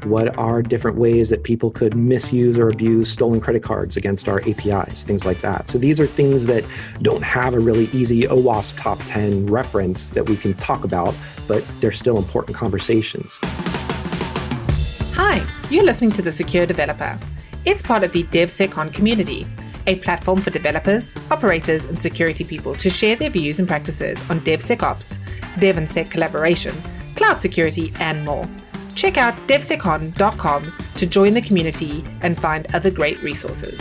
What are different ways that people could misuse or abuse stolen credit cards against our APIs, things like that. So these are things that don't have a really easy OWASP top 10 reference that we can talk about, but they're still important conversations. Hi, you're listening to The Secure Developer. It's part of the DevSecOn community, a platform for developers, operators, and security people to share their views and practices on DevSecOps, Dev and Sec collaboration, cloud security, and more. Check out devsecon.com to join the community and find other great resources.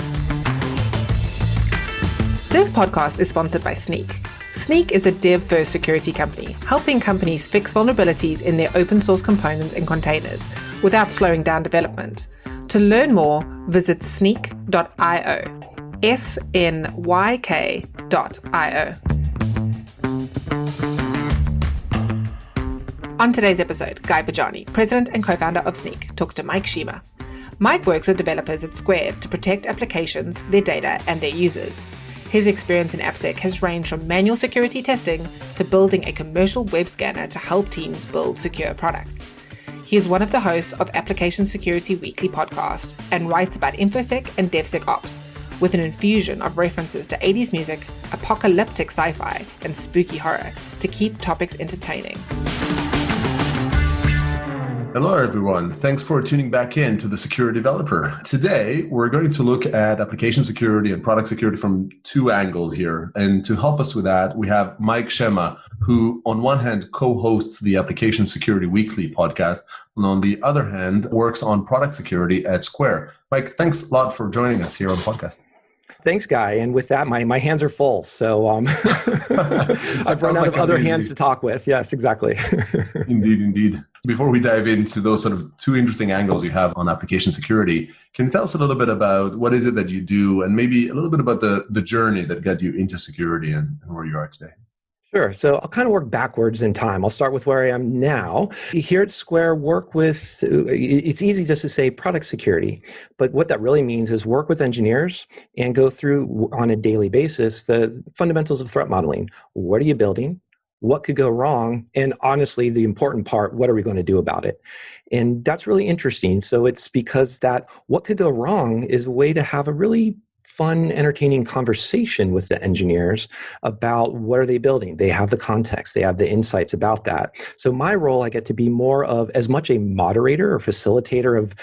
This podcast is sponsored by Snyk. Snyk is a dev-first security company, helping companies fix vulnerabilities in their open source components and containers without slowing down development. To learn more, visit snyk.io. SNYK.io. On today's episode, Guy Podjarny, president and co-founder of Snyk, talks to Mike Shema. Mike works with developers at Squared to protect applications, their data, and their users. His experience in AppSec has ranged from manual security testing to building a commercial web scanner to help teams build secure products. He is one of the hosts of Application Security Weekly podcast and writes about InfoSec and DevSecOps, with an infusion of references to 80s music, apocalyptic sci-fi, and spooky horror to keep topics entertaining. Hello, everyone. Thanks for tuning back in to The Secure Developer. Today, we're going to look at application security and product security from two angles here. And to help us with that, we have Mike Shema, who on one hand co-hosts the Application Security Weekly podcast, and on the other hand, works on product security at Square. Mike, thanks a lot for joining us here on the podcast. Thanks, Guy. And with that, my hands are full. So I've run out of other hands to talk with. Yes, exactly. Indeed. Before we dive into those sort of two interesting angles you have on application security, can you tell us a little bit about what is it that you do and maybe a little bit about the journey that got you into security and where you are today? Sure. So I'll kind of work backwards in time. I'll start with where I am now. Here at Square, it's easy just to say product security, but what that really means is work with engineers and go through on a daily basis the fundamentals of threat modeling. What are you building? What could go wrong? And honestly, the important part, what are we going to do about it? And that's really interesting. So it's because that what could go wrong is a way to have a really fun, entertaining conversation with the engineers about what are they building. They have the context, they have the insights about that. So my role, I get to be more of as much a moderator or facilitator of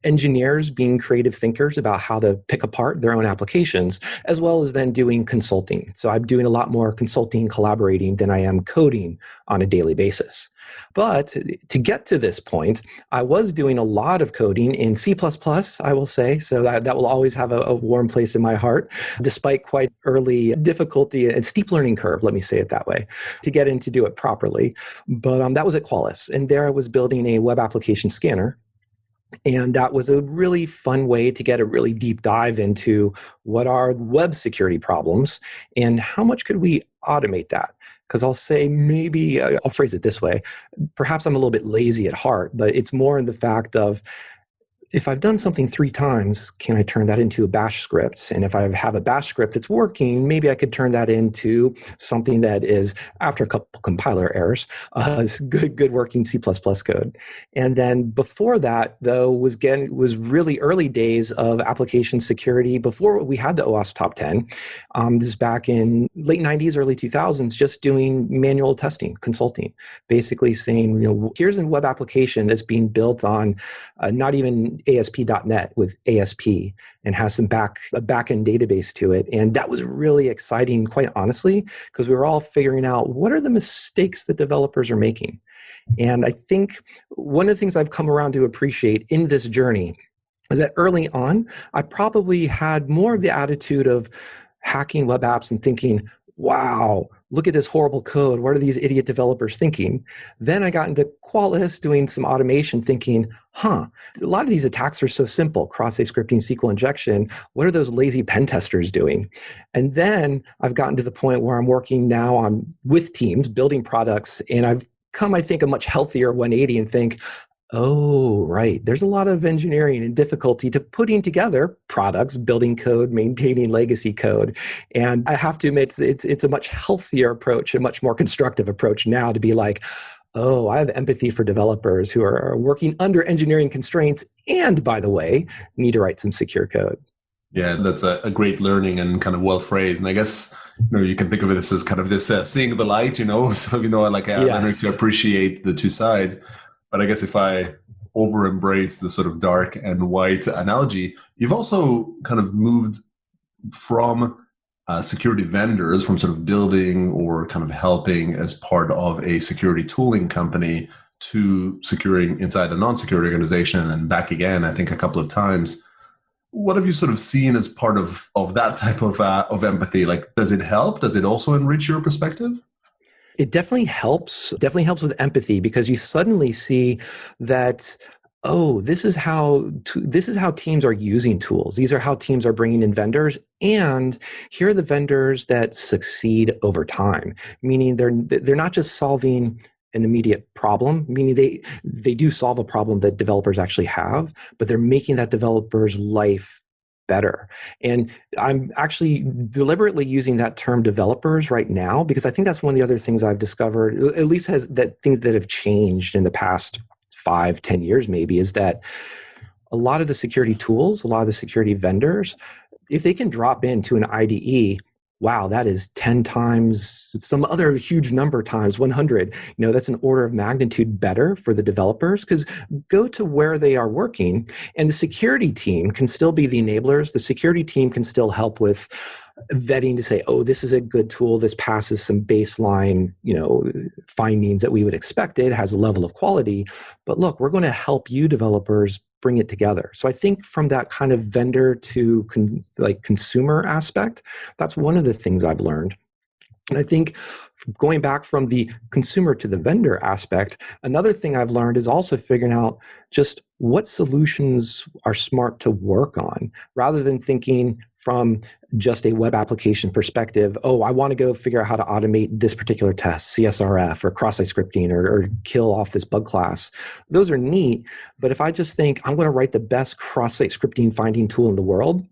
engineers being creative thinkers about how to pick apart their own applications, as well as then doing consulting. So I'm doing a lot more consulting, collaborating than I am coding on a daily basis. But to get to this point, I was doing a lot of coding in C++, I will say, so that will always have a warm place in my heart, despite quite early difficulty and steep learning curve, let me say it that way, to get in to do it properly. But that was at Qualys, and there I was building a web application scanner. And that was a really fun way to get a really deep dive into what are web security problems and how much could we automate that. Because I'll say maybe, I'll phrase it this way, perhaps I'm a little bit lazy at heart, but it's more in the fact of, if I've done something 3 times, can I turn that into a bash script? And if I have a bash script that's working, maybe I could turn that into something that is, after a couple compiler errors, good working C++ code. And then before that, though, was really early days of application security before we had the OWASP top 10. This is back in late 90s, early 2000s, just doing manual testing, consulting, basically saying, here's a web application that's being built on not even ASP.NET with ASP and has some back-end database to it. And that was really exciting, quite honestly, because we were all figuring out what are the mistakes that developers are making. And I think one of the things I've come around to appreciate in this journey is that early on, I probably had more of the attitude of hacking web apps and thinking, wow, look at this horrible code. What are these idiot developers thinking? Then I got into Qualys doing some automation thinking, a lot of these attacks are so simple, cross-site scripting, SQL injection. What are those lazy pen testers doing? And then I've gotten to the point where I'm working now with teams, building products, and I've come, I think, a much healthier 180 and think, oh, right. There's a lot of engineering and difficulty to putting together products, building code, maintaining legacy code. And I have to admit, it's a much healthier approach, a much more constructive approach now to be like, Oh, I have empathy for developers who are working under engineering constraints and, by the way, need to write some secure code. Yeah, that's a great learning and kind of well phrased. And I guess, you can think of it as kind of this seeing the light, so, like learning to appreciate the two sides. But I guess if I over embrace the sort of dark and white analogy, you've also kind of moved from security vendors, from sort of building or kind of helping as part of a security tooling company, to securing inside a non-security organization and back again, I think a couple of times. What have you sort of seen as part of that type of empathy? Like, does it help? Does it also enrich your perspective? It definitely helps with empathy, because you suddenly see that, oh, this is how teams are using tools. These are how teams are bringing in vendors, and here are the vendors that succeed over time. Meaning they're not just solving an immediate problem, meaning they do solve a problem that developers actually have, but they're making that developer's life better. And I'm actually deliberately using that term developers right now, because I think that's one of the other things I've discovered, at least things that have changed in the past 5-10 years maybe, is that a lot of the security tools, a lot of the security vendors, if they can drop into an IDE, wow, that is 10 times some other huge number times 100. That's an order of magnitude better for the developers, because go to where they are working, and the security team can still be the enablers. The security team can still help with vetting to say, oh, this is a good tool. This passes some baseline, findings that we would expect. It has a level of quality. But look, we're going to help you developers bring it together. So I think from that kind of vendor to consumer aspect, that's one of the things I've learned. And I think going back from the consumer to the vendor aspect, another thing I've learned is also figuring out just what solutions are smart to work on, rather than thinking from just a web application perspective. Oh, I want to go figure out how to automate this particular test, CSRF or cross-site scripting, or kill off this bug class. Those are neat, but if I just think I'm going to write the best cross-site scripting finding tool in the world,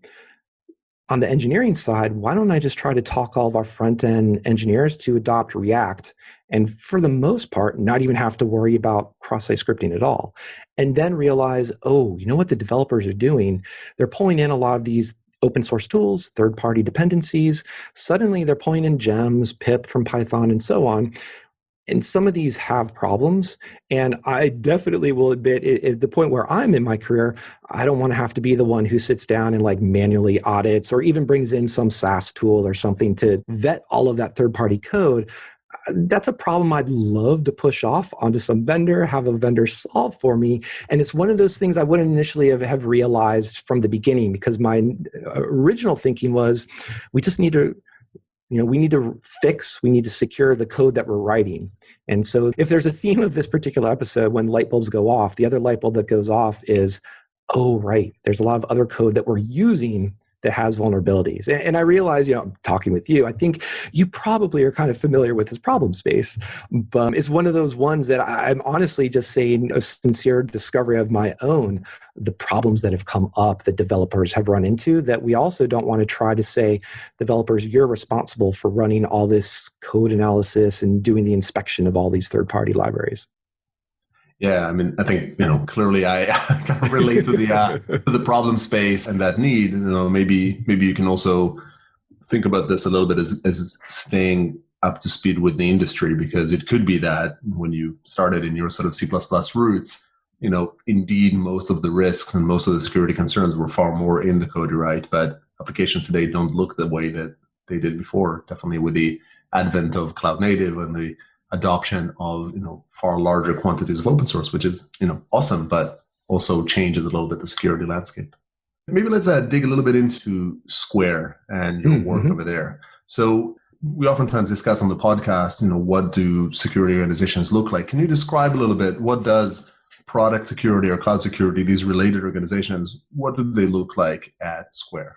on the engineering side, why don't I just try to talk all of our front-end engineers to adopt React, and for the most part, not even have to worry about cross-site scripting at all? And then realize, oh, you know what the developers are doing? They're pulling in a lot of these open source tools, third-party dependencies. Suddenly they're pulling in gems, pip from Python, and so on. And some of these have problems. And I definitely will admit, at the point where I'm in my career, I don't want to have to be the one who sits down and manually audits, or even brings in some SaaS tool or something to vet all of that third-party code. That's a problem I'd love to push off onto some vendor, have a vendor solve for me. And it's one of those things I wouldn't initially have realized from the beginning, because my original thinking was, we just need to we need to secure the code that we're writing. And so if there's a theme of this particular episode, when light bulbs go off, the other light bulb that goes off is, oh, right, there's a lot of other code that we're using that has vulnerabilities. And I realize, I'm talking with you, I think you probably are kind of familiar with this problem space, but it's one of those ones that I'm honestly just saying a sincere discovery of my own, the problems that have come up that developers have run into, that we also don't want to try to say, developers, you're responsible for running all this code analysis and doing the inspection of all these third-party libraries. Yeah, I mean, I think, clearly I kind of relate to the problem space and that need. Maybe you can also think about this a little bit as staying up to speed with the industry, because it could be that when you started in your sort of C++ roots, indeed most of the risks and most of the security concerns were far more in the code you write, but applications today don't look the way that they did before, definitely with the advent of cloud native and the adoption of far larger quantities of open source, which is awesome, but also changes a little bit the security landscape. Maybe let's dig a little bit into Square and your work over there. So we oftentimes discuss on the podcast, what do security organizations look like? Can you describe a little bit, what does product security or cloud security, these related organizations, what do they look like at Square?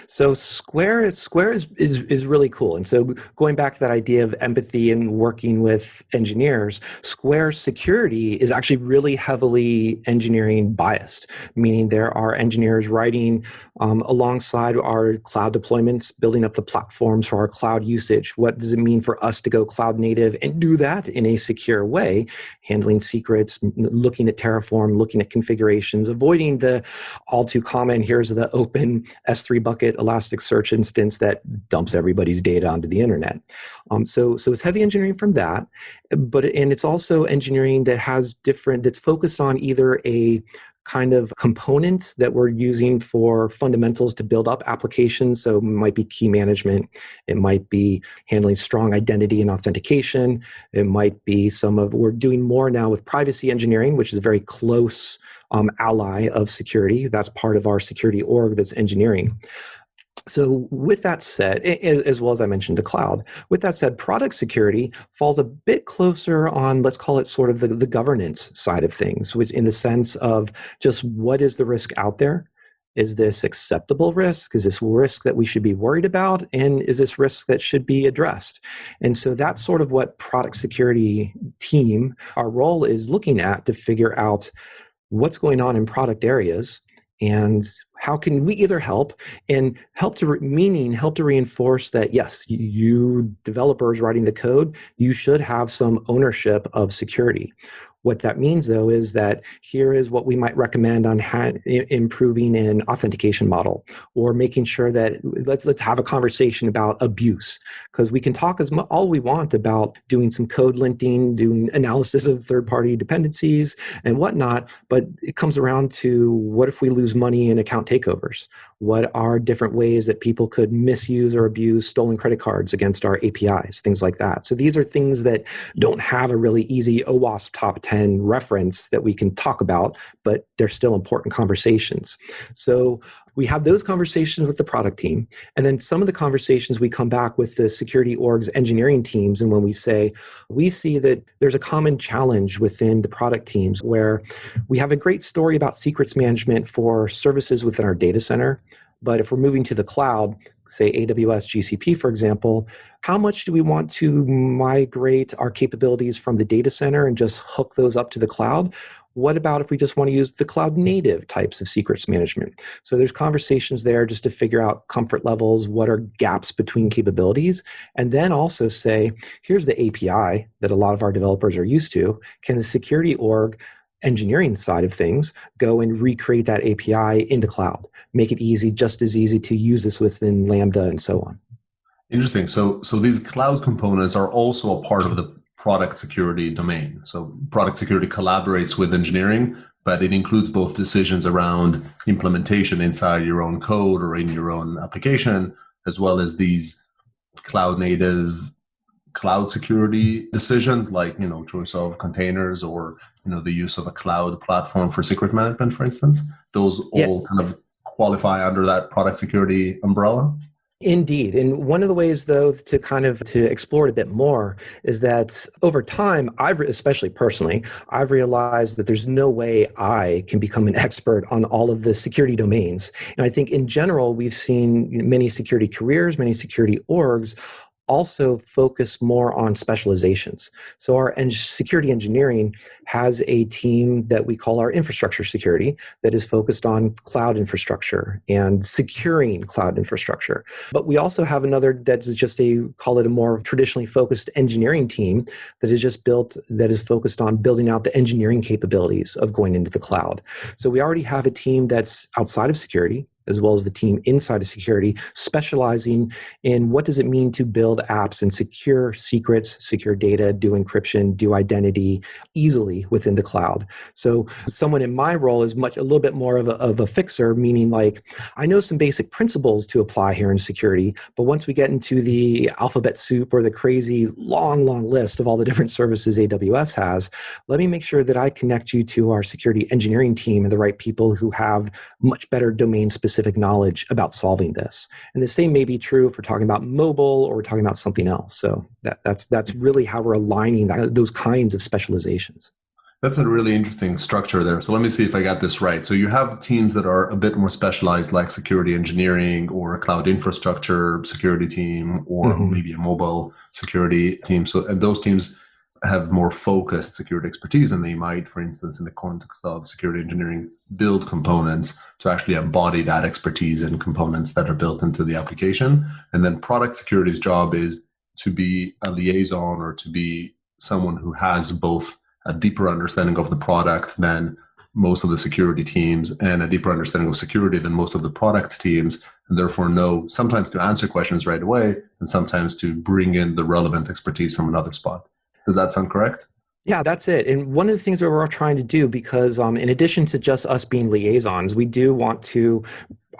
So Square is really cool. And so going back to that idea of empathy and working with engineers, Square security is actually really heavily engineering biased, meaning there are engineers writing alongside our cloud deployments, building up the platforms for our cloud usage. What does it mean for us to go cloud native and do that in a secure way, handling secrets, looking at Terraform, looking at configurations, avoiding the all too common, here's the open S3 bucket Elasticsearch instance that dumps everybody's data onto the internet. So it's heavy engineering from that, and it's also engineering that's focused on either a kind of components that we're using for fundamentals to build up applications. So it might be key management. It might be handling strong identity and authentication. It might be we're doing more now with privacy engineering, which is a very close ally of security. That's part of our security org that's engineering. So with that said, as well as I mentioned, the cloud, with that said, product security falls a bit closer on, let's call it sort of the governance side of things, which in the sense of just what is the risk out there? Is this acceptable risk? Is this risk that we should be worried about? And is this risk that should be addressed? And so that's sort of what product security team, our role is looking at to figure out what's going on in product areas and how can we either help to reinforce that, yes, you developers writing the code, you should have some ownership of security. What that means, though, is that here is what we might recommend on improving an authentication model, or making sure that let's have a conversation about abuse, because we can talk all we want about doing some code linting, doing analysis of third-party dependencies and whatnot, but it comes around to what if we lose money in account takeovers? What are different ways that people could misuse or abuse stolen credit cards against our APIs, things like that. So these are things that don't have a really easy OWASP top 10 reference that we can talk about, but they're still important conversations. So we have those conversations with the product team. And then some of the conversations we come back with the security org's engineering teams. And when we see that there's a common challenge within the product teams where we have a great story about secrets management for services within our data center. But if we're moving to the cloud, say AWS, GCP, for example, how much do we want to migrate our capabilities from the data center and just hook those up to the cloud? What about if we just want to use the cloud native types of secrets management? So there's conversations there just to figure out comfort levels, what are gaps between capabilities, and then also say, here's the API that a lot of our developers are used to. Can the security org engineering side of things go and recreate that API into cloud, make it easy, just as easy to use this within Lambda and so on. Interesting. So these cloud components are also a part of the product security domain. So product security collaborates with engineering, but it includes both decisions around implementation inside your own code or in your own application, as well as these cloud native cloud security decisions like, choice of containers or, the use of a cloud platform for secret management, for instance. Those all kind of qualify under that product security umbrella. Indeed. And one of the ways, though, to explore it a bit more is that over time, especially personally, I've realized that there's no way I can become an expert on all of the security domains. And I think in general, we've seen many security careers, many security orgs also focus more on specializations. So our security engineering has a team that we call our infrastructure security that is focused on cloud infrastructure and securing cloud infrastructure. But we also have another that is just call it a more traditionally focused engineering team that is focused on building out the engineering capabilities of going into the cloud. So we already have a team that's outside of security, as well as the team inside of security, specializing in what does it mean to build apps and secure secrets, secure data, do encryption, do identity easily within the cloud. So someone in my role is a little bit more of a fixer, meaning like I know some basic principles to apply here in security, but once we get into the alphabet soup or the crazy long list of all the different services AWS has, let me make sure that I connect you to our security engineering team and the right people who have much better domain-specific knowledge about solving this. And the same may be true if we're talking about mobile or we're talking about something else. So that's really how we're aligning those kinds of specializations. That's a really interesting structure there. So let me see if I got this right. So you have teams that are a bit more specialized, like security engineering or a cloud infrastructure security team, or maybe a mobile security team. So and those teams have more focused security expertise, and they might, for instance, in the context of security engineering, build components to actually embody that expertise in components that are built into the application. And then product security's job is to be a liaison, or to be someone who has both a deeper understanding of the product than most of the security teams, and a deeper understanding of security than most of the product teams, and therefore know sometimes to answer questions right away, and sometimes to bring in the relevant expertise from another spot. Does that sound correct? Yeah, that's it. And one of the things that we're trying to do, because in addition to just us being liaisons, we do want to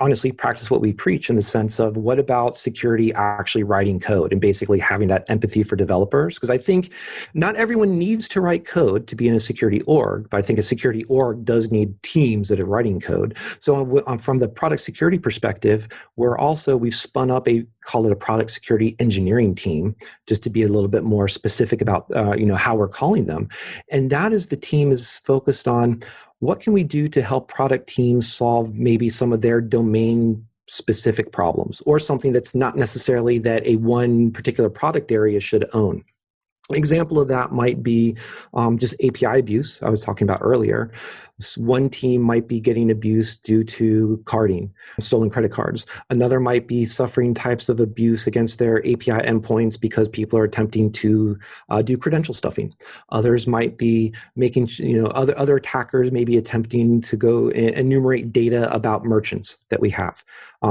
honestly practice what we preach, in the sense of, what about security actually writing code and basically having that empathy for developers? Because I think not everyone needs to write code to be in a security org, but I think a security org does need teams that are writing code. So from the product security perspective, we've spun up call it a product security engineering team, just to be a little bit more specific about how we're calling them. And that is, the team is focused on, what can we do to help product teams solve maybe some of their domain specific problems, or something that's not necessarily that a one particular product area should own. Example of that might be just API abuse I was talking about earlier. One team might be getting abuse due to carding, stolen credit cards. Another might be suffering types of abuse against their API endpoints because people are attempting to do credential stuffing. Others might be making, other attackers may be attempting to go enumerate data about merchants that we have,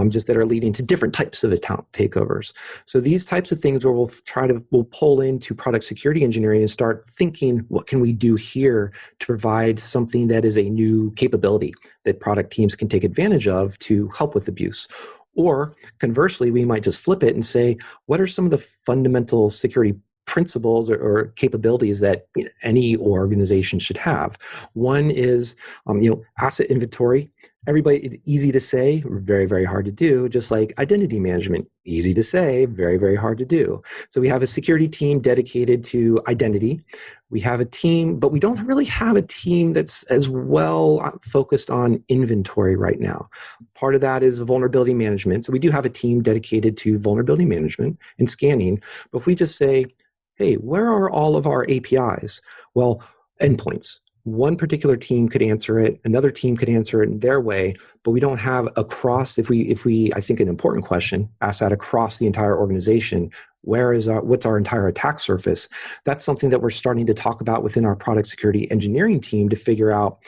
just that are leading to different types of account takeovers. So these types of things where we'll pull into product security engineering and start thinking, what can we do here to provide something that is a new capability that product teams can take advantage of to help with abuse? Or conversely, we might just flip it and say, what are some of the fundamental security principles or capabilities that any organization should have? One is, asset inventory. Everybody, easy to say, very, very hard to do. Just like identity management, easy to say, very, very hard to do. So we have a security team dedicated to identity. We have a team, but we don't really have a team that's as well focused on inventory right now. Part of that is vulnerability management. So we do have a team dedicated to vulnerability management and scanning. But if we just say, hey, where are all of our APIs? Well, endpoints. One particular team could answer it, another team could answer it in their way, but we don't have across, if we I think an important question, ask that across the entire organization, what's our entire attack surface? That's something that we're starting to talk about within our product security engineering team, to figure out,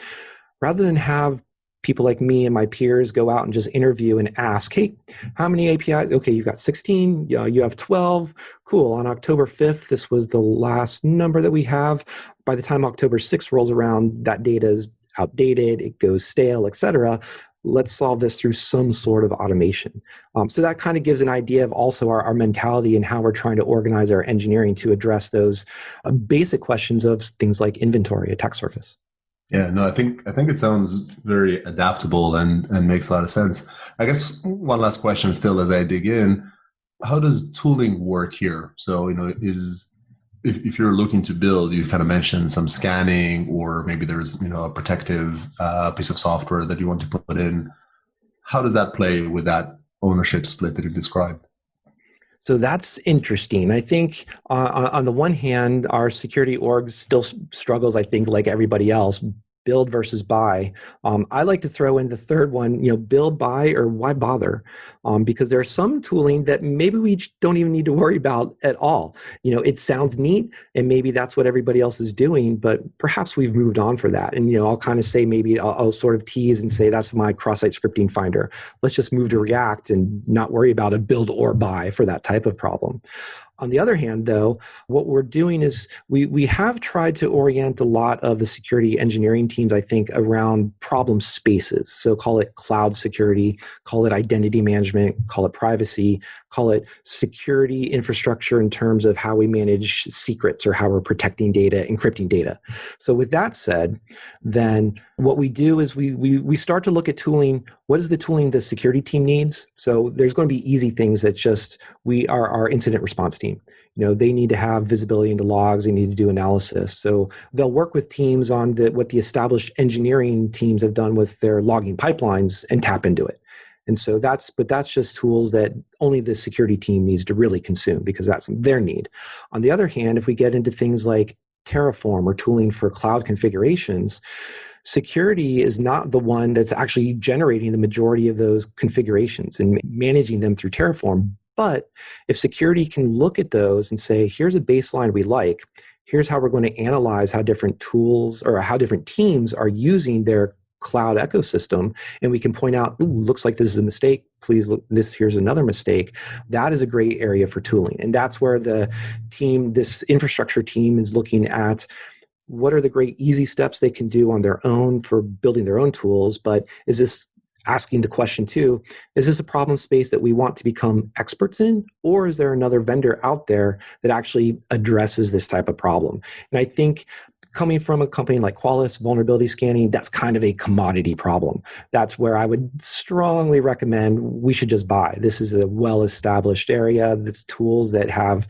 rather than have people like me and my peers go out and just interview and ask, hey, how many APIs? Okay, you've got 16, you have 12. Cool, on October 5th, this was the last number that we have. By the time October 6th rolls around, that data is outdated, it goes stale, etc. Let's solve this through some sort of automation. So that kind of gives an idea of also our mentality and how we're trying to organize our engineering to address those basic questions of things like inventory, attack surface. Yeah, no, I think it sounds very adaptable and makes a lot of sense. I guess one last question still as I dig in, how does tooling work here? So, if you're looking to build, you kind of mentioned some scanning, or maybe there's, a protective piece of software that you want to put in. How does that play with that ownership split that you described? So that's interesting. I think on the one hand, our security org still struggles, I think, like everybody else, build versus buy. I like to throw in the third one, build, buy, or why bother? Because there's some tooling that maybe we don't even need to worry about at all. It sounds neat, and maybe that's what everybody else is doing, but perhaps we've moved on for that. And, I'll kind of say, maybe I'll sort of tease and say, that's my cross-site scripting finder. Let's just move to React and not worry about a build or buy for that type of problem. On the other hand, though, what we're doing is we have tried to orient a lot of the security engineering teams, I think, around problem spaces. So call it cloud security, call it identity management, call it privacy, call it security infrastructure in terms of how we manage secrets or how we're protecting data, encrypting data. So with that said, then what we do is we start to look at tooling. What is the tooling the security team needs? So there's going to be easy things that just our incident response team. They need to have visibility into logs. They need to do analysis. So they'll work with teams on what the established engineering teams have done with their logging pipelines and tap into it. And so that's just tools that only the security team needs to really consume because that's their need. On the other hand, if we get into things like Terraform or tooling for cloud configurations, security is not the one that's actually generating the majority of those configurations and managing them through Terraform. But if security can look at those and say, here's a baseline we like, here's how we're going to analyze how different tools or how different teams are using their cloud ecosystem, and we can point out, ooh, looks like this is a mistake. Please look, here's another mistake. That is a great area for tooling. And that's where this infrastructure team is looking at what are the great easy steps they can do on their own for building their own tools. But is this asking the question too, is this a problem space that we want to become experts in? Or is there another vendor out there that actually addresses this type of problem? And I think coming from a company like Qualys, vulnerability scanning, that's kind of a commodity problem. That's where I would strongly recommend we should just buy. This is a well-established area. It's tools that have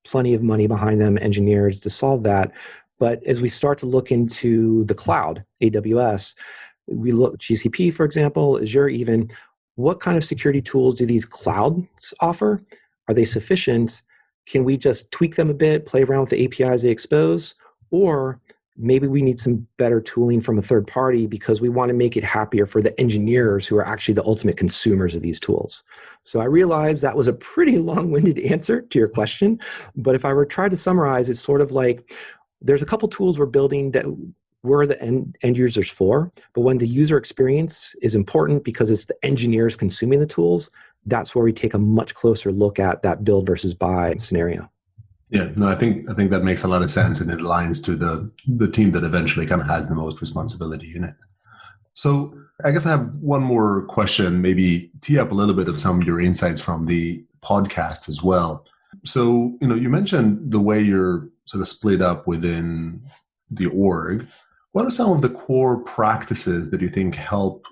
plenty of money behind them, engineers to solve that. But as we start to look into the cloud, AWS, we look GCP, for example, Azure even, what kind of security tools do these clouds offer? Are they sufficient? Can we just tweak them a bit, play around with the APIs they expose? Or maybe we need some better tooling from a third party because we want to make it happier for the engineers who are actually the ultimate consumers of these tools. So I realize that was a pretty long-winded answer to your question, but if I were to try to summarize, it's sort of like there's a couple tools we're building that we're the end users for, but when the user experience is important because it's the engineers consuming the tools, that's where we take a much closer look at that build versus buy scenario. Yeah, no, I think that makes a lot of sense, and it aligns to the team that eventually kind of has the most responsibility in it. So I guess I have one more question, maybe tee up a little bit of some of your insights from the podcast as well. So, you mentioned the way you're sort of split up within the org. What are some of the core practices that you think help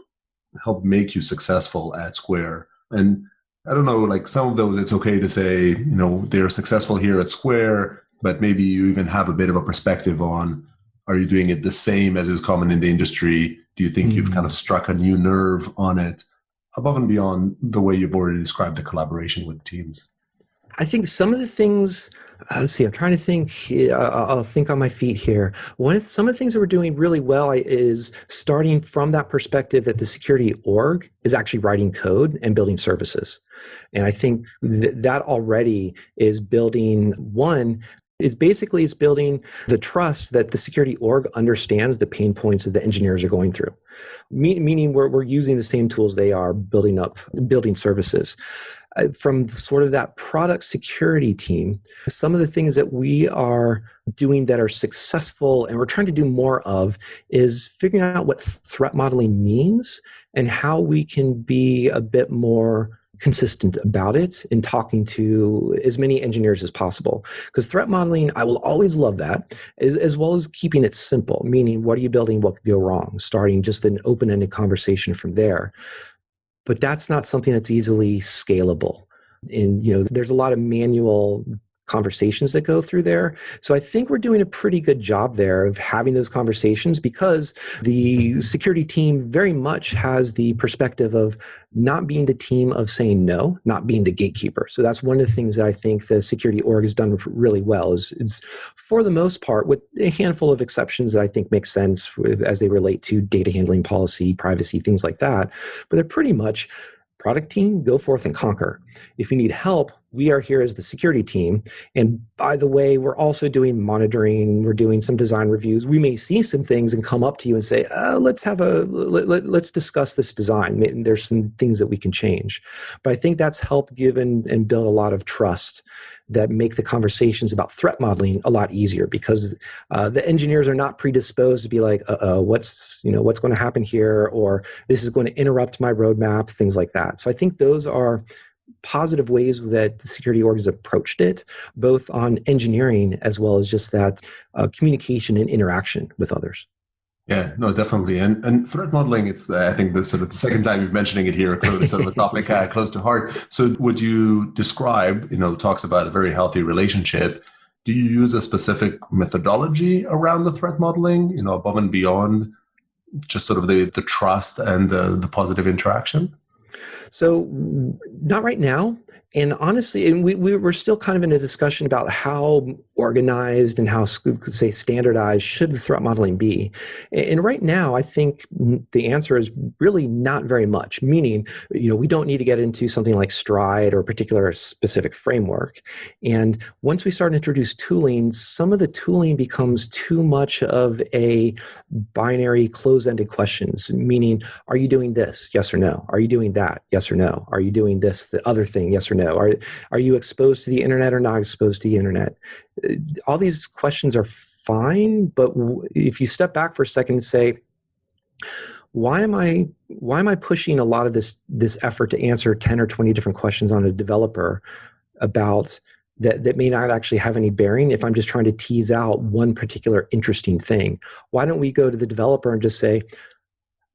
make you successful at Square? And I don't know, like some of those, it's okay to say, they're successful here at Square, but maybe you even have a bit of a perspective on, are you doing it the same as is common in the industry? Do you think you've kind of struck a new nerve on it above and beyond the way you've already described the collaboration with teams? I think some of the things, let's see, I'm trying to think, I'll think on my feet here. Some of the things that we're doing really well is starting from that perspective that the security org is actually writing code and building services. And I think that already is building it's building the trust that the security org understands the pain points that the engineers are going through. Meaning we're using the same tools they are building services. From sort of that product security team, some of the things that we are doing that are successful and we're trying to do more of is figuring out what threat modeling means and how we can be a bit more consistent about it in talking to as many engineers as possible. Because threat modeling, I will always love that, as well as keeping it simple, meaning what are you building, what could go wrong, starting just an open-ended conversation from there. But that's not something that's easily scalable. And, there's a lot of manual conversations that go through there. So I think we're doing a pretty good job there of having those conversations because the security team very much has the perspective of not being the team of saying no, not being the gatekeeper. So that's one of the things that I think the security org has done really well is for the most part, with a handful of exceptions that I think make sense as they relate to data handling policy, privacy, things like that. But they're pretty much product team, go forth and conquer. If you need help, we are here as the security team. And by the way, we're also doing monitoring. We're doing some design reviews. We may see some things and come up to you and say, let's discuss this design. There's some things that we can change. But I think that's helped give and build a lot of trust that make the conversations about threat modeling a lot easier because the engineers are not predisposed to be like, what's going to happen here, or this is going to interrupt my roadmap, things like that. So I think those are positive ways that the security org has approached it, both on engineering as well as just that communication and interaction with others. Yeah, no, definitely. And threat modeling, it's I think the sort of the second time you're mentioning it here, sort of a topic Yes. close to heart. So would you describe, talks about a very healthy relationship. Do you use a specific methodology around the threat modeling, above and beyond just sort of the trust and the positive interaction? So not right now. And honestly, and we were still kind of in a discussion about how organized and how, say, standardized should the threat modeling be. And right now, I think the answer is really not very much, meaning, we don't need to get into something like Stride or a particular specific framework. And once we start to introduce tooling, some of the tooling becomes too much of a binary close-ended questions, meaning, are you doing this? Yes or no? Are you doing that? Yes or no? Are you doing this, the other thing? Yes or no? Are you exposed to the internet or not exposed to the internet? All these questions are fine, but if you step back for a second and say, why am I pushing a lot of this effort to answer 10 or 20 different questions on a developer about that may not actually have any bearing if I'm just trying to tease out one particular interesting thing? Why don't we go to the developer and just say,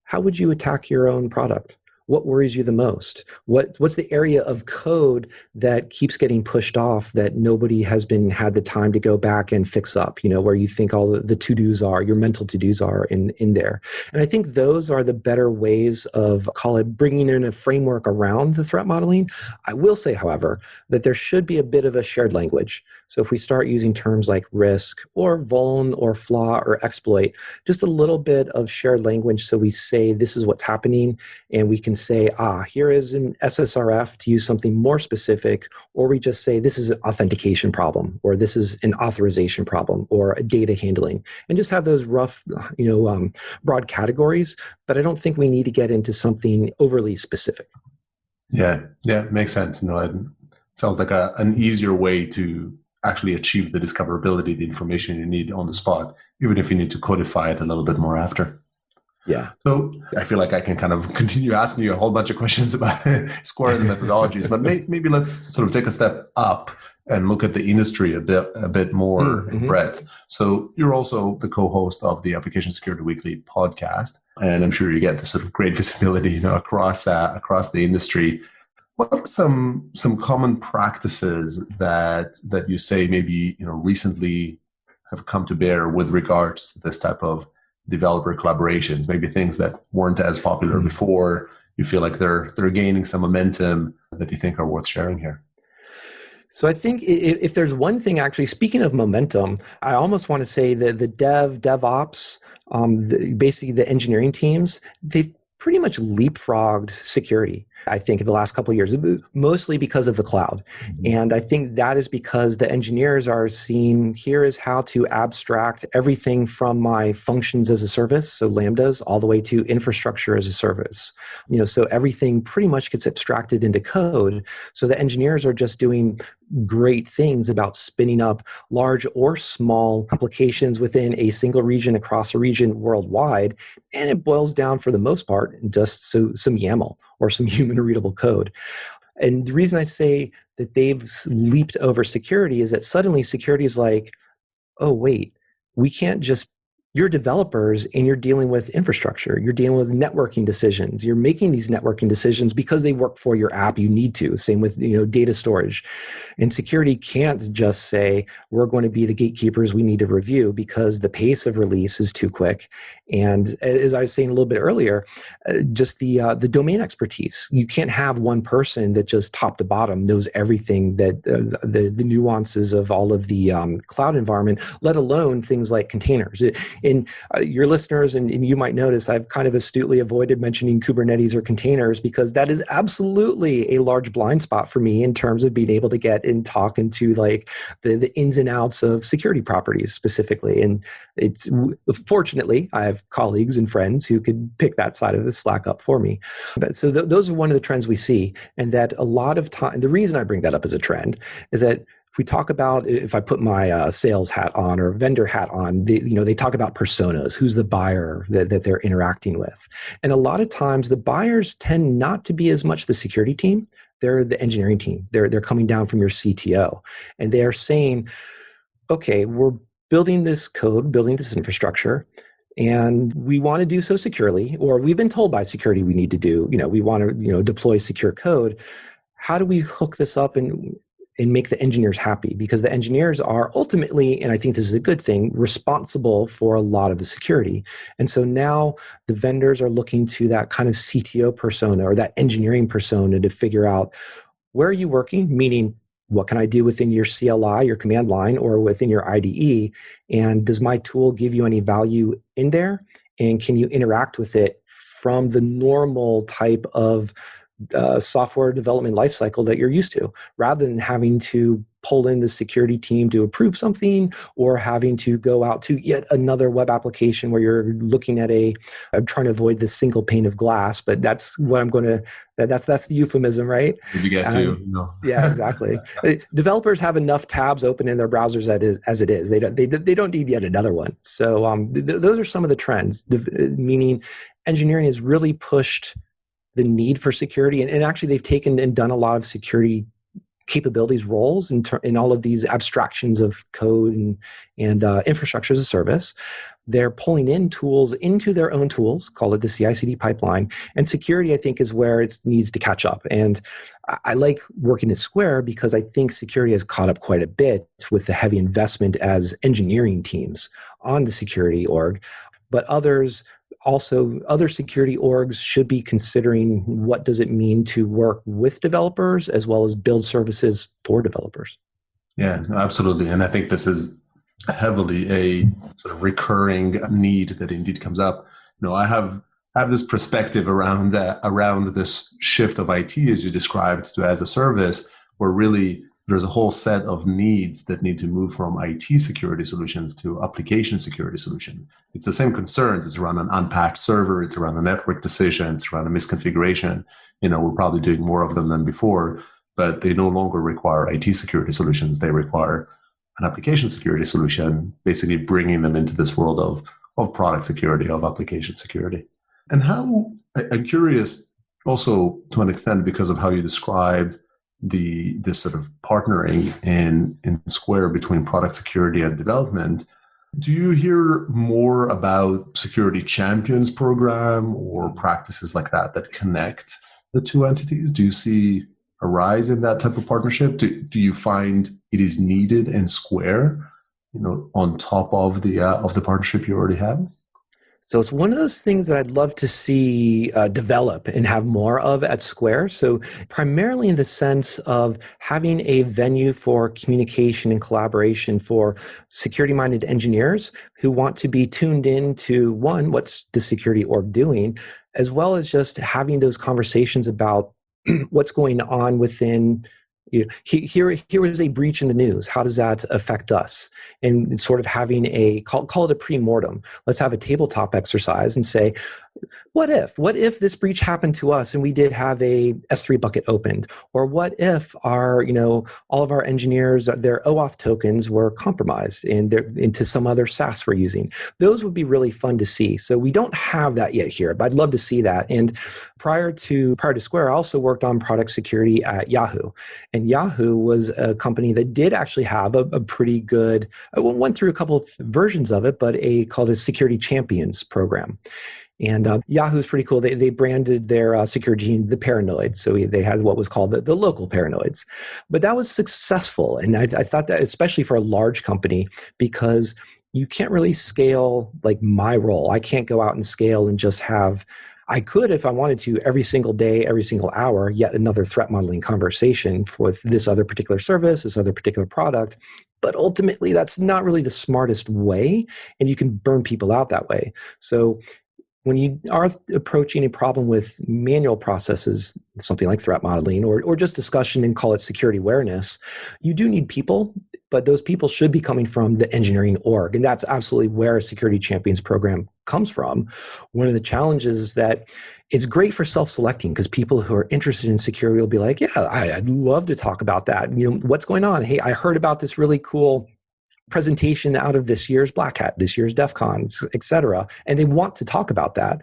how would you attack your own product? What worries you the most? What's the area of code that keeps getting pushed off that nobody has had the time to go back and fix up, where you think all the to-dos are, your mental to-dos are in there. And I think those are the better ways of, call it, bringing in a framework around the threat modeling. I will say, however, that there should be a bit of a shared language. So if we start using terms like risk or vuln or flaw or exploit, just a little bit of shared language so we say this is what's happening, and we can say, here is an SSRF to use something more specific, or we just say this is an authentication problem, or this is an authorization problem, or a data handling, and just have those rough, broad categories. But I don't think we need to get into something overly specific. Yeah, makes sense. It sounds like an easier way to actually achieve the discoverability, the information you need on the spot, even if you need to codify it a little bit more after. Yeah. So I feel like I can kind of continue asking you a whole bunch of questions about Square and the methodologies, but maybe let's sort of take a step up and look at the industry a bit more in breadth. So you're also the co-host of the Application Security Weekly podcast, and I'm sure you get this sort of great visibility, across the industry. What are some common practices that you say maybe recently have come to bear with regards to this type of developer collaborations? Maybe things that weren't as popular before. You feel like they're gaining some momentum that you think are worth sharing here. So I think if there's one thing, actually, speaking of momentum, I almost want to say that the DevOps, basically the engineering teams, they've pretty much leapfrogged security, I think, in the last couple of years, mostly because of the cloud. And I think that is because the engineers are seeing, here is how to abstract everything from my functions as a service, so Lambdas, all the way to infrastructure as a service. So everything pretty much gets abstracted into code. So the engineers are just doing great things about spinning up large or small applications within a single region, across a region, worldwide. And it boils down, for the most part, just some YAML or some human readable code. And the reason I say that they've leaped over security is that suddenly security is like, oh, wait, we can't just, you're developers and you're dealing with infrastructure. You're dealing with networking decisions. You're making these networking decisions because they work for your app. You need to. Same with data storage. And security can't just say, we're going to be the gatekeepers we need to review, because the pace of release is too quick. And as I was saying a little bit earlier, just the domain expertise. You can't have one person that just top to bottom knows everything, that the nuances of all of the cloud environment, let alone things like containers. And your listeners, and you might notice, I've kind of astutely avoided mentioning Kubernetes or containers, because that is absolutely a large blind spot for me in terms of being able to get and talk into like the ins and outs of security properties specifically. And it's, fortunately, I have colleagues and friends who could pick that side of the slack up for me. But so those are one of the trends we see. And that a lot of time, the reason I bring that up as a trend is that if we talk about, if I put my sales hat on or vendor hat on, they talk about personas, who's the buyer that they're interacting with. And a lot of times the buyers tend not to be as much the security team. They're the engineering team. They're coming down from your CTO. And they are saying, okay, we're building this code, building this infrastructure. and we want to do so securely, or we've been told by security we need to do, we want to, deploy secure code. How do we hook this up and make the engineers happy? Because the engineers are ultimately, and I think this is a good thing, responsible for a lot of the security. And so now the vendors are looking to that kind of CTO persona or that engineering persona to figure out, where are you working? Meaning, what can I do within your CLI, your command line, or within your IDE? And does my tool give you any value in there? And can you interact with it from the normal type of software development lifecycle that you're used to, rather than having to pull in the security team to approve something, or having to go out to yet another web application where you're looking at I'm trying to avoid this single pane of glass, but that's what that's the euphemism, right? As you get to, Yeah, exactly. Developers have enough tabs open in their browsers as it is. They don't need yet another one. So those are some of the trends, meaning engineering has really pushed the need for security. And actually, they've taken and done a lot of security capabilities roles in all of these abstractions of code and infrastructure as a service. They're pulling in tools into their own tools, call it the CI/CD pipeline. And security, I think, is where it needs to catch up. And I like working at Square because I think security has caught up quite a bit with the heavy investment as engineering teams on the security org. But other security orgs should be considering, what does it mean to work with developers as well as build services for developers? Yeah, absolutely. And I think this is heavily a sort of recurring need that indeed comes up. I have this perspective around this shift of IT, as you described, to as a service, where really there's a whole set of needs that need to move from IT security solutions to application security solutions. It's the same concerns. It's around an unpacked server. It's around a network decision. It's around a misconfiguration. We're probably doing more of them than before, but they no longer require IT security solutions. They require an application security solution, basically bringing them into this world of product security, of application security. And I'm curious also, to an extent, because of how you described this sort of partnering in Square between product security and development, do you hear more about security champions program or practices like that connect the two entities? Do you see a rise in that type of partnership? Do you find it is needed in Square, on top of the partnership you already have? So it's one of those things that I'd love to see develop and have more of at Square. So primarily in the sense of having a venue for communication and collaboration for security-minded engineers who want to be tuned in to, one, what's the security org doing, as well as just having those conversations about what's going on within. Here was a breach in the news. How does that affect us? And sort of having call it a pre-mortem. Let's have a tabletop exercise and say, what if this breach happened to us and we did have a S3 bucket opened? Or what if all of our engineers, their OAuth tokens were compromised into some other SaaS we're using? Those would be really fun to see. So we don't have that yet here, but I'd love to see that. And prior to Square, I also worked on product security at Yahoo. And Yahoo was a company that did actually have a pretty good, I went through a couple of versions of it, but called a Security Champions program. And Yahoo's pretty cool. They branded their security team the Paranoids. So they had what was called the local Paranoids. But that was successful. And I thought that, especially for a large company, because you can't really scale like my role. I can't go out and scale and just have, I could, if I wanted to, every single day, every single hour, yet another threat modeling conversation with this other particular service, this other particular product. But ultimately, that's not really the smartest way. And you can burn people out that way. So when you are approaching a problem with manual processes, something like threat modeling or just discussion and call it security awareness, you do need people, but those people should be coming from the engineering org. And that's absolutely where a Security Champions program comes from. One of the challenges is that it's great for self-selecting because people who are interested in security will be like, yeah, I'd love to talk about that. What's going on? Hey, I heard about this really cool presentation out of this year's Black Hat, this year's DEF CONs, et cetera. And they want to talk about that.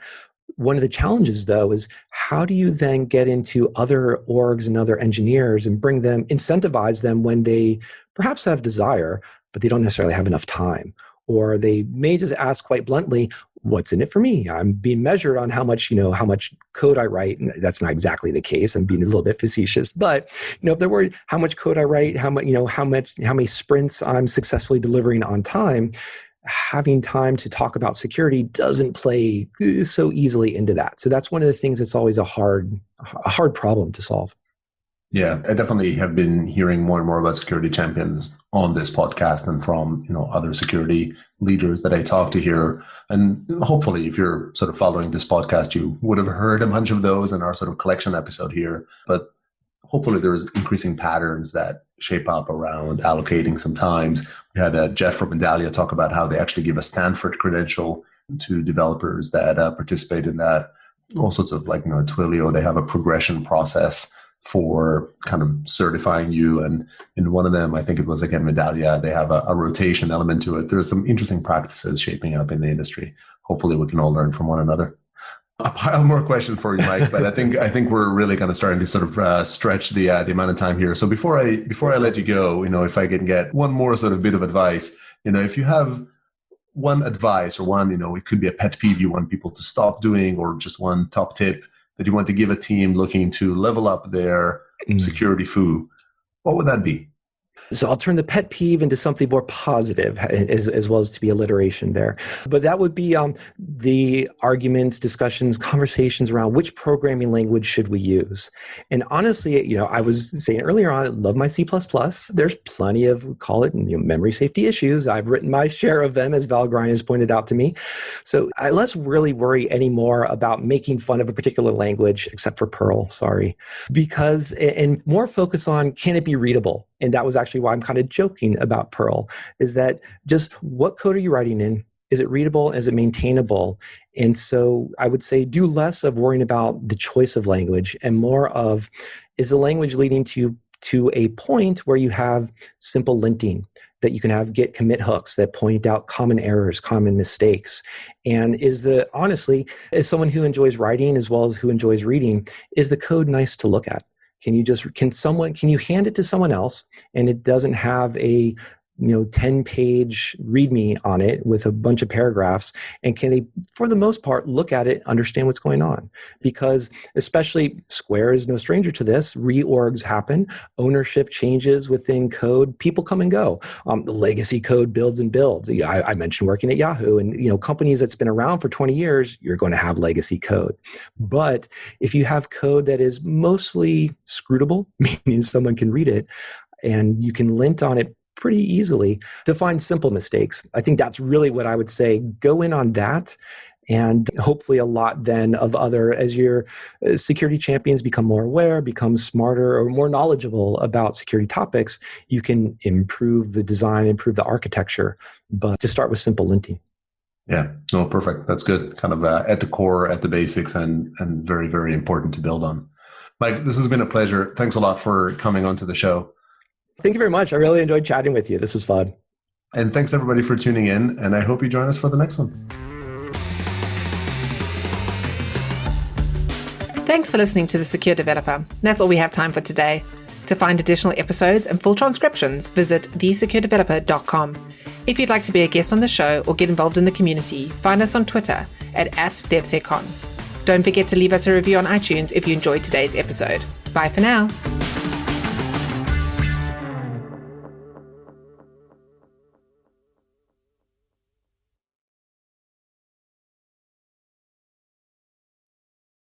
One of the challenges, though, is how do you then get into other orgs and other engineers and bring them, incentivize them when they perhaps have desire, but they don't necessarily have enough time? or they may just ask quite bluntly, what's in it for me? I'm being measured on how much code I write. And that's not exactly the case. I'm being a little bit facetious, but if they're worried how much code I write, how many sprints I'm successfully delivering on time, having time to talk about security doesn't play so easily into that. So that's one of the things that's always a hard problem to solve. Yeah, I definitely have been hearing more and more about security champions on this podcast and from other security leaders that I talk to here. And hopefully, if you're sort of following this podcast, you would have heard a bunch of those in our sort of collection episode here. But hopefully, there's increasing patterns that shape up around allocating some times. We had Jeff from Medallia talk about how they actually give a Stanford credential to developers that participate in that. All sorts of at Twilio, they have a progression process for kind of certifying you. And in one of them, I think it was, again, Medallia, they have a rotation element to it. There's some interesting practices shaping up in the industry. Hopefully we can all learn from one another. A pile more questions for you, Mike, but I think we're really kind of starting to sort of stretch the amount of time here. So before I let you go, if I can get one more sort of bit of advice, if you have one advice or one, it could be a pet peeve you want people to stop doing, or just one top tip that you want to give a team looking to level up their security foo, what would that be? So I'll turn the pet peeve into something more positive, as well as to be alliteration there. But that would be the arguments, discussions, conversations around which programming language should we use. And honestly, I was saying earlier on, I love my C++. There's plenty of, call it, memory safety issues. I've written my share of them, as Val Grine has pointed out to me. So let's really worry anymore about making fun of a particular language, except for Perl, sorry. And more focus on, can it be readable? And that was actually why I'm kind of joking about Perl, is that just what code are you writing in? Is it readable? Is it maintainable? And so I would say do less of worrying about the choice of language and more of, is the language leading to a point where you have simple linting, that you can have git commit hooks that point out common errors, common mistakes. And honestly, as someone who enjoys writing as well as who enjoys reading, is the code nice to look at? Can you hand it to someone else and it doesn't have a 10-page README on it with a bunch of paragraphs, and can they, for the most part, look at it, understand what's going on? Because especially Square is no stranger to this. Reorgs happen, ownership changes within code, people come and go. The legacy code builds and builds. I mentioned working at Yahoo, and companies that's been around for 20 years, you're going to have legacy code. But if you have code that is mostly scrutable, meaning someone can read it, and you can lint on it pretty easily to find simple mistakes. I think that's really what I would say. Go in on that, and hopefully a lot then of other, as your security champions become more aware, become smarter or more knowledgeable about security topics, you can improve the design, improve the architecture, but to start with simple linting. Yeah, no, perfect. That's good. Kind of at the core, at the basics, and very, very important to build on. Mike, this has been a pleasure. Thanks a lot for coming onto the show. Thank you very much. I really enjoyed chatting with you. This was fun. And thanks everybody for tuning in. And I hope you join us for the next one. Thanks for listening to The Secure Developer. That's all we have time for today. To find additional episodes and full transcriptions, visit thesecuredeveloper.com. If you'd like to be a guest on the show or get involved in the community, find us on Twitter at @DevSecCon. Don't forget to leave us a review on iTunes if you enjoyed today's episode. Bye for now.